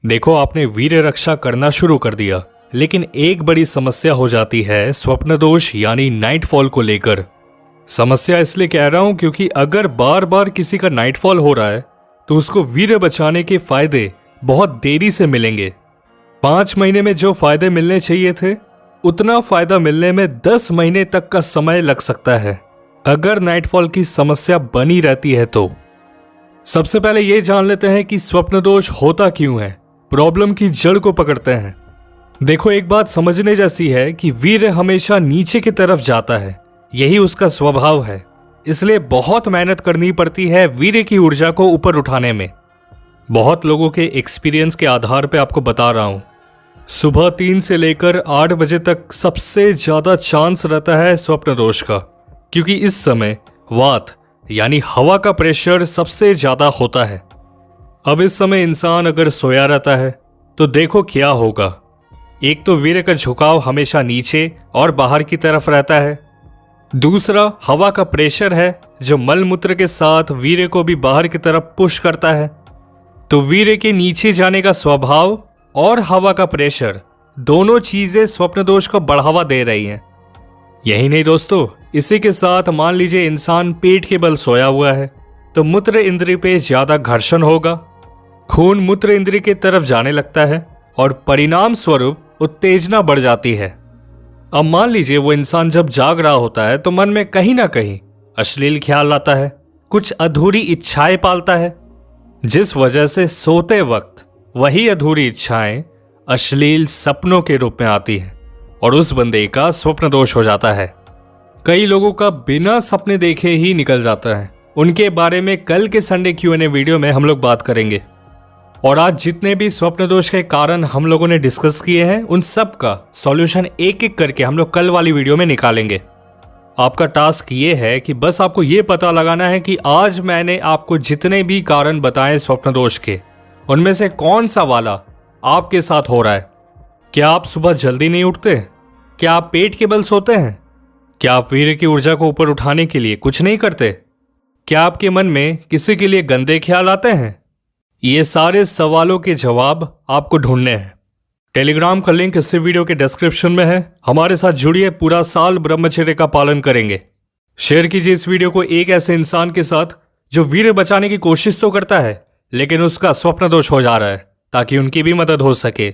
देखो, आपने वीर रक्षा करना शुरू कर दिया, लेकिन एक बड़ी समस्या हो जाती है स्वप्न दोष यानी नाइटफॉल को लेकर। समस्या इसलिए कह रहा हूं क्योंकि अगर बार बार किसी का नाइटफॉल हो रहा है तो उसको वीर बचाने के फायदे बहुत देरी से मिलेंगे। 5 महीने में जो फायदे मिलने चाहिए थे उतना फायदा मिलने में 10 महीने तक का समय लग सकता है अगर नाइटफॉल की समस्या बनी रहती है तो। सबसे पहले यह जान लेते हैं कि स्वप्न दोष होता क्यों है, प्रॉब्लम की जड़ को पकड़ते हैं। देखो, एक बात समझने जैसी है कि वीर हमेशा नीचे की तरफ जाता है, यही उसका स्वभाव है। इसलिए बहुत मेहनत करनी पड़ती है वीर की ऊर्जा को ऊपर उठाने में। बहुत लोगों के एक्सपीरियंस के आधार पे आपको बता रहा हूं, सुबह 3 से लेकर 8 बजे तक सबसे ज्यादा चांस रहता है स्वप्न दोष का, क्योंकि इस समय वात यानी हवा का प्रेशर सबसे ज्यादा होता है। अब इस समय इंसान अगर सोया रहता है तो देखो क्या होगा। एक तो वीर्य का झुकाव हमेशा नीचे और बाहर की तरफ रहता है, दूसरा हवा का प्रेशर है जो मलमूत्र के साथ वीर्य को भी बाहर की तरफ पुश करता है। तो वीर्य के नीचे जाने का स्वभाव और हवा का प्रेशर दोनों चीजें स्वप्न दोष को बढ़ावा दे रही हैं। यही नहीं दोस्तों, इसी के साथ मान लीजिए इंसान पेट के बल सोया हुआ है तो मूत्र इंद्रिय पे ज्यादा घर्षण होगा, खून मूत्र इंद्रिय की तरफ जाने लगता है और परिणाम स्वरूप उत्तेजना बढ़ जाती है। अब मान लीजिए वो इंसान जब जाग रहा होता है तो मन में कहीं ना कहीं अश्लील ख्याल आता है, कुछ अधूरी इच्छाएं पालता है, जिस वजह से सोते वक्त वही अधूरी इच्छाएं अश्लील सपनों के रूप में आती हैं और उस बंदे का स्वप्न दोष हो जाता है। कई लोगों का बिना सपने देखे ही निकल जाता है। उनके बारे में कल के संडे Q&A वीडियो में हम लोग बात करेंगे। और आज जितने भी स्वप्न दोष के कारण हम लोगों ने डिस्कस किए हैं उन सब का सॉल्यूशन एक एक करके हम लोग कल वाली वीडियो में निकालेंगे। आपका टास्क ये है कि बस आपको ये पता लगाना है कि आज मैंने आपको जितने भी कारण बताए स्वप्न दोष के, उनमें से कौन सा वाला आपके साथ हो रहा है। क्या आप सुबह जल्दी नहीं उठते? क्या आप पेट के बल सोते हैं? क्या आप वीर्य की ऊर्जा को ऊपर उठाने के लिए कुछ नहीं करते? क्या आपके मन में किसी के लिए गंदे ख्याल आते हैं? ये सारे सवालों के जवाब आपको ढूंढने हैं। टेलीग्राम का लिंक इस वीडियो के डिस्क्रिप्शन में है। हमारे साथ जुड़िए, पूरा साल ब्रह्मचर्य का पालन करेंगे। शेयर कीजिए इस वीडियो को एक ऐसे इंसान के साथ जो वीर्य बचाने की कोशिश तो करता है लेकिन उसका स्वप्न दोष हो जा रहा है, ताकि उनकी भी मदद हो सके।